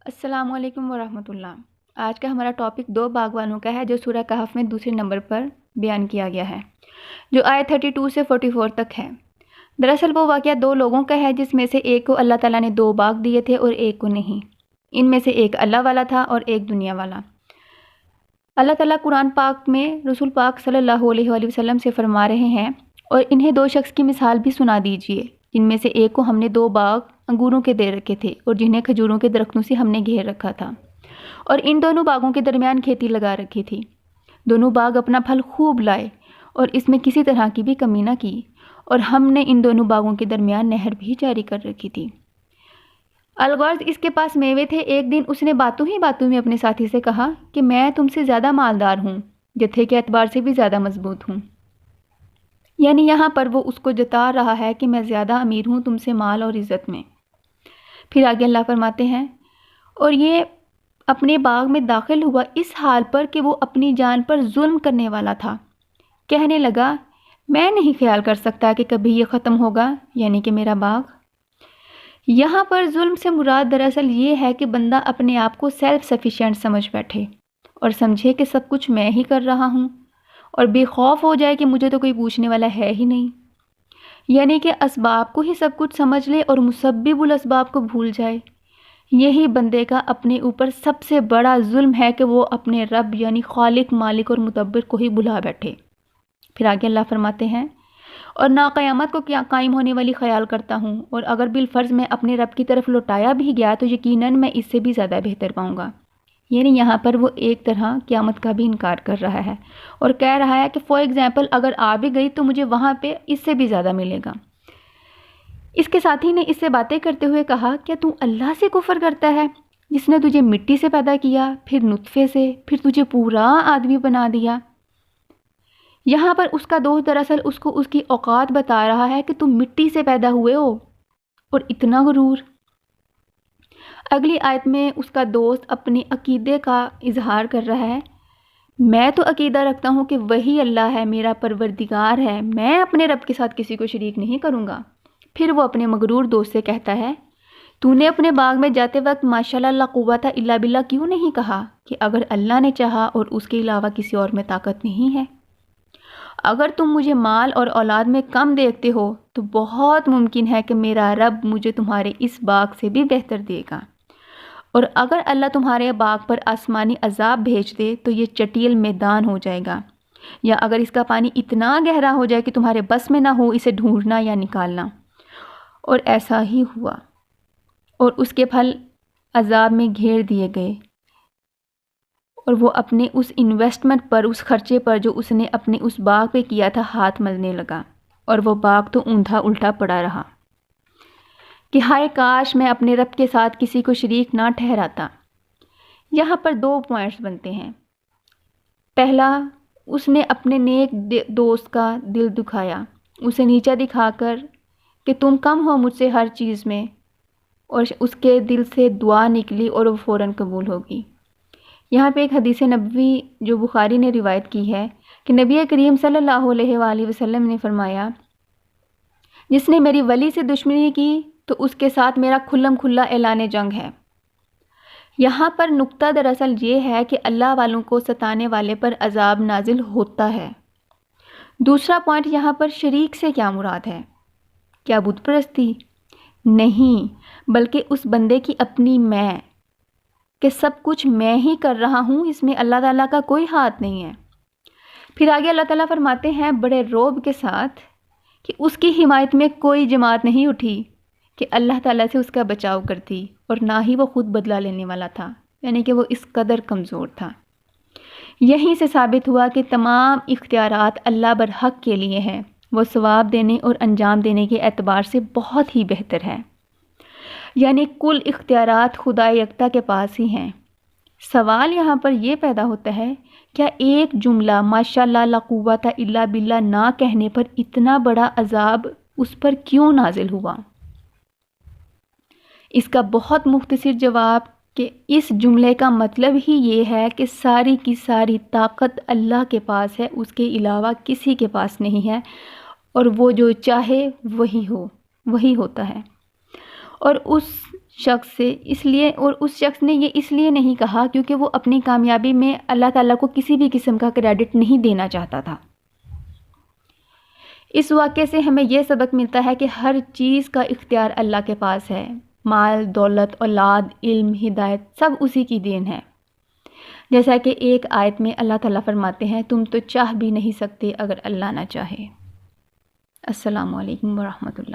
السلام علیکم ورحمۃ اللہ۔ آج کا ہمارا ٹاپک 2 باغبانوں کا ہے جو سورہ کہف میں دوسرے نمبر پر بیان کیا گیا ہے، جو آیت 32 سے 44 تک ہے۔ دراصل وہ واقعہ 2 لوگوں کا ہے جس میں سے ایک کو اللہ تعالیٰ نے 2 باغ دیے تھے اور ایک کو نہیں۔ ان میں سے ایک اللہ والا تھا اور ایک دنیا والا۔ اللہ تعالیٰ قرآن پاک میں رسول پاک صلی اللہ علیہ وآلہ وسلم سے فرما رہے ہیں، اور انہیں 2 شخص کی مثال بھی سنا دیجیے جن میں سے ایک کو ہم نے 2 باغ انگوروں کے دے رکھے تھے اور جنہیں کھجوروں کے درختوں سے ہم نے گھیر رکھا تھا، اور ان دونوں باغوں کے درمیان کھیتی لگا رکھی تھی۔ دونوں باغ اپنا پھل خوب لائے اور اس میں کسی طرح کی بھی کمی نہ کی، اور ہم نے ان دونوں باغوں کے درمیان نہر بھی جاری کر رکھی تھی۔ الغرض اس کے پاس میوے تھے۔ ایک دن اس نے باتوں ہی باتوں میں اپنے ساتھی سے کہا کہ میں تم سے زیادہ مالدار ہوں، جتھے کے اعتبار سے بھی زیادہ مضبوط ہوں۔ یعنی یہاں پر وہ اس کو جتا رہا ہے کہ میں زیادہ امیر ہوں تم سے مال اور عزت میں۔ پھر آگے اللہ فرماتے ہیں، اور یہ اپنے باغ میں داخل ہوا اس حال پر کہ وہ اپنی جان پر ظلم کرنے والا تھا۔ کہنے لگا، میں نہیں خیال کر سکتا کہ کبھی یہ ختم ہوگا، یعنی کہ میرا باغ۔ یہاں پر ظلم سے مراد دراصل یہ ہے کہ بندہ اپنے آپ کو سیلف سفیشینٹ سمجھ بیٹھے اور سمجھے کہ سب کچھ میں ہی کر رہا ہوں، اور بے خوف ہو جائے کہ مجھے تو کوئی پوچھنے والا ہے ہی نہیں۔ یعنی کہ اسباب کو ہی سب کچھ سمجھ لے اور مسبب الاسباب کو بھول جائے۔ یہی بندے کا اپنے اوپر سب سے بڑا ظلم ہے کہ وہ اپنے رب یعنی خالق، مالک اور مدبر کو ہی بھلا بیٹھے۔ پھر آگے اللہ فرماتے ہیں، اور نہ قیامت کو کیا قائم ہونے والی خیال کرتا ہوں، اور اگر بالفرض میں اپنے رب کی طرف لوٹایا بھی گیا تو یقیناً میں اس سے بھی زیادہ بہتر پاؤں گا۔ یعنی یہاں پر وہ ایک طرح قیامت کا بھی انکار کر رہا ہے اور کہہ رہا ہے کہ فار ایگزامپل اگر آ بھی گئی تو مجھے وہاں پہ اس سے بھی زیادہ ملے گا۔ اس کے ساتھی نے اس سے باتیں کرتے ہوئے کہا، کیا تو اللہ سے کفر کرتا ہے جس نے تجھے مٹی سے پیدا کیا، پھر نطفے سے، پھر تجھے پورا آدمی بنا دیا؟ یہاں پر اس کا دوست دراصل اس کو اس کی اوقات بتا رہا ہے کہ تم مٹی سے پیدا ہوئے ہو، اور اتنا غرور۔ اگلی آیت میں اس کا دوست اپنے عقیدے کا اظہار کر رہا ہے، میں تو عقیدہ رکھتا ہوں کہ وہی اللہ ہے، میرا پروردگار ہے، میں اپنے رب کے ساتھ کسی کو شریک نہیں کروں گا۔ پھر وہ اپنے مغرور دوست سے کہتا ہے، تو نے اپنے باغ میں جاتے وقت ماشاءاللہ لا قوت الا باللہ کیوں نہیں کہا کہ اگر اللہ نے چاہا اور اس کے علاوہ کسی اور میں طاقت نہیں ہے؟ اگر تم مجھے مال اور اولاد میں کم دیکھتے ہو تو بہت ممکن ہے کہ میرا رب مجھے تمہارے اس باغ سے بھی بہتر دے گا، اور اگر اللہ تمہارے باغ پر آسمانی عذاب بھیج دے تو یہ چٹیل میدان ہو جائے گا، یا اگر اس کا پانی اتنا گہرا ہو جائے کہ تمہارے بس میں نہ ہو اسے ڈھونڈنا یا نکالنا۔ اور ایسا ہی ہوا، اور اس کے پھل عذاب میں گھیر دیے گئے، اور وہ اپنے اس انویسٹمنٹ پر، اس خرچے پر جو اس نے اپنے اس باغ پہ کیا تھا ہاتھ ملنے لگا، اور وہ باغ تو اوندا الٹا پڑا رہا کہ ہائے کاش میں اپنے رب کے ساتھ کسی کو شریک نہ ٹھہراتا۔ یہاں پر 2 پوائنٹس بنتے ہیں۔ پہلا، اس نے اپنے نیک دوست کا دل دکھایا، اسے نیچا دکھا کر کہ تم کم ہو مجھ سے ہر چیز میں، اور اس کے دل سے دعا نکلی اور وہ فوراً قبول ہوگی۔ یہاں پہ ایک حدیث نبوی جو بخاری نے روایت کی ہے کہ نبی کریم صلی اللہ علیہ وآلہ وسلم نے فرمایا، جس نے میری ولی سے دشمنی کی تو اس کے ساتھ میرا کھلم کھلا اعلان جنگ ہے۔ یہاں پر نقطہ دراصل یہ ہے کہ اللہ والوں کو ستانے والے پر عذاب نازل ہوتا ہے۔ دوسرا پوائنٹ یہاں پر شریک سے کیا مراد ہے؟ کیا بت پرستی؟ نہیں، بلکہ اس بندے کی اپنی میں، کہ سب کچھ میں ہی کر رہا ہوں، اس میں اللہ تعالیٰ کا کوئی ہاتھ نہیں ہے۔ پھر آگے اللہ تعالیٰ فرماتے ہیں بڑے رعب کے ساتھ کہ اس کی حمایت میں کوئی جماعت نہیں اٹھی کہ اللہ تعالیٰ سے اس کا بچاؤ کرتی، اور نہ ہی وہ خود بدلہ لینے والا تھا، یعنی کہ وہ اس قدر کمزور تھا۔ یہیں سے ثابت ہوا کہ تمام اختیارات اللہ برحق کے لیے ہیں، وہ ثواب دینے اور انجام دینے کے اعتبار سے بہت ہی بہتر ہے۔ یعنی کل اختیارات خدا یکتا کے پاس ہی ہیں۔ سوال یہاں پر یہ پیدا ہوتا ہے، کیا ایک جملہ ماشاءاللہ لا قوت الا باللہ نہ کہنے پر اتنا بڑا عذاب اس پر کیوں نازل ہوا؟ اس کا بہت مختصر جواب کہ اس جملے کا مطلب ہی یہ ہے کہ ساری کی ساری طاقت اللہ کے پاس ہے، اس کے علاوہ کسی کے پاس نہیں ہے، اور وہ جو چاہے وہی ہوتا ہے۔ اور اس شخص سے، اس لیے، اور اس شخص نے یہ اس لیے نہیں کہا کیونکہ وہ اپنی کامیابی میں اللہ تعالیٰ کو کسی بھی قسم کا کریڈٹ نہیں دینا چاہتا تھا۔ اس واقعے سے ہمیں یہ سبق ملتا ہے کہ ہر چیز کا اختیار اللہ کے پاس ہے۔ مال، دولت، اولاد، علم، ہدایت سب اسی کی دین ہے۔ جیسا کہ ایک آیت میں اللہ تعالیٰ فرماتے ہیں، تم تو چاہ بھی نہیں سکتے اگر اللہ نہ چاہے۔ السلام علیکم ورحمۃ اللہ۔